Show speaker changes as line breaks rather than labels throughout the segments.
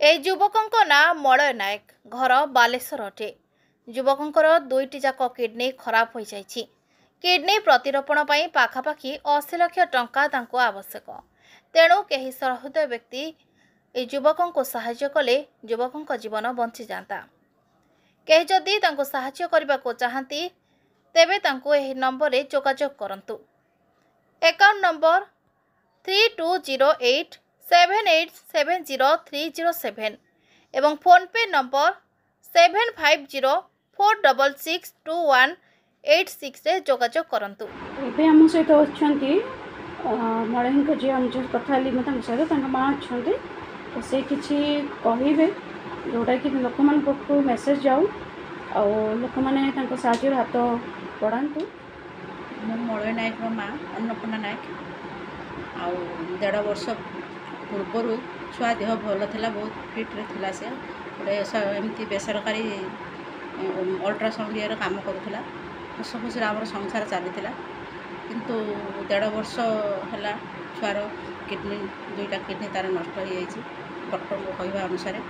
এই যুবକଙ୍କ ନାଁ ମଳୟ ନାୟକ। ଘର ବାଲେଶ୍ୱର ଅଟେ। ଯୁବକଙ୍କର ଦୁଇଟି ଯାକ କିଡନୀ ଖରାପ ହୋଇଯାଇଛି। କିଡନୀ ପ୍ରତିରୋପଣ ପାଇଁ ପାଖାପାଖି 80 ଲକ୍ଷ ଟଙ୍କା ତାଙ୍କୁ ଆବଶ୍ୟକ। ତେଣୁ କେହି ସହୃଦୟ ବ୍ୟକ୍ତି ଏହି ଯୁବକଙ୍କୁ ସାହାଯ୍ୟ କଲେ ଯୁବକଙ୍କ ଜୀବନ ବଞ୍ଚିଯାଆନ୍ତା। କେହି ଯଦି ତାଙ୍କୁ ସାହାଯ୍ୟ କରିବାକୁ ଚାହାନ୍ତି ତେବେ ତାଙ୍କୁ ଏହି ନମ୍ବରରେ ଯୋଗାଯୋଗ କରନ୍ତୁ। ଆକାଉଣ୍ଟ ନମ୍ବର 320878700307 ଏବଂ ଫୋନ୍ପେ ନମ୍ବର 7504662186 ରେ ଯୋଗାଯୋଗ କରନ୍ତୁ।
ଏବେ ଆମ ସହିତ ଅଛନ୍ତି ମଳୟଙ୍କ ଝିଅ ଆମ କଥା ହେଲି ମୁଁ ତାଙ୍କ ସହିତ ତାଙ୍କ ମାଆ ଅଛନ୍ତି ସେ କିଛି କହିବେ ଯେଉଁଟାକି ଲୋକମାନଙ୍କ ପାଖକୁ ମେସେଜ୍ ଯାଉ ଆଉ ଲୋକମାନେ ତାଙ୍କ ସାହାଯ୍ୟର ହାତ ବଢ଼ାନ୍ତୁ।
ମୁଁ ମଳୟ ନାୟକର ମାଆ ଅନ୍ନପୂର୍ଣ୍ଣା ନାୟକ। ଆଉ 1.5 ବର୍ଷ ପୂର୍ବରୁ ଛୁଆ ଦେହ ଭଲ ଥିଲା, ବହୁତ ଫିଟ୍ରେ ଥିଲା। ସେ ଗୋଟେ ଏମିତି ବେସରକାରୀ ଅଲ୍ଟ୍ରାସାଉଣ୍ଡ ଇଏର କାମ କରୁଥିଲା। ହସ ଖୁସିରେ ଆମର ସଂସାର ଚାଲିଥିଲା। କିନ୍ତୁ 1.5 ବର୍ଷ ହେଲା ଛୁଆର ଦୁଇଟା କିଡ଼ନୀ ତା'ର ନଷ୍ଟ ହୋଇଯାଇଛି ଡକ୍ଟରଙ୍କ କହିବା ଅନୁସାରେ।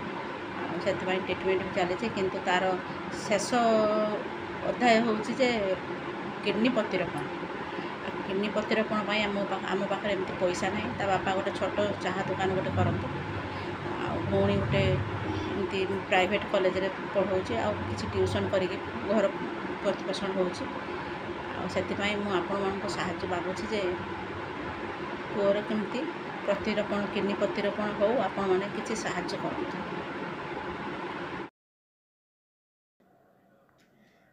ଆଉ ସେଥିପାଇଁ ଟ୍ରିଟମେଣ୍ଟ ବି ଚାଲିଛି। କିନ୍ତୁ ତା'ର ଶେଷ ଅଧ୍ୟାୟ ହେଉଛି ଯେ କିଡ଼ନୀ ପ୍ରତିରୋପଣ। କିଡ଼ନୀ ପ୍ରତିରୋପଣ ପାଇଁ ଆମ ପାଖରେ ଏମିତି ପଇସା ନାହିଁ। ତା ବାପା ଗୋଟେ ଛୋଟ ଚାହା ଦୋକାନ ଗୋଟେ କରନ୍ତି, ଆଉ ଭଉଣୀ ଗୋଟେ ଏମିତି ପ୍ରାଇଭେଟ୍ କଲେଜରେ ପଢ଼ଉଛି, ଆଉ କିଛି ଟ୍ୟୁସନ୍ କରିକି ଘର ପ୍ରତିପୋଷଣ ହେଉଛି। ଆଉ ସେଥିପାଇଁ ମୁଁ ଆପଣମାନଙ୍କ ସାହାଯ୍ୟ ମାଗୁଛି ଯେ ପୁଅର କେମିତି କିଡ଼ନୀ ପ୍ରତିରୋପଣ ହେଉ, ଆପଣମାନେ କିଛି ସାହାଯ୍ୟ କରନ୍ତୁ।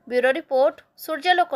ବ୍ୟୁରୋ ରିପୋର୍ଟ, ସୂର୍ଯ୍ୟାଲୋକ।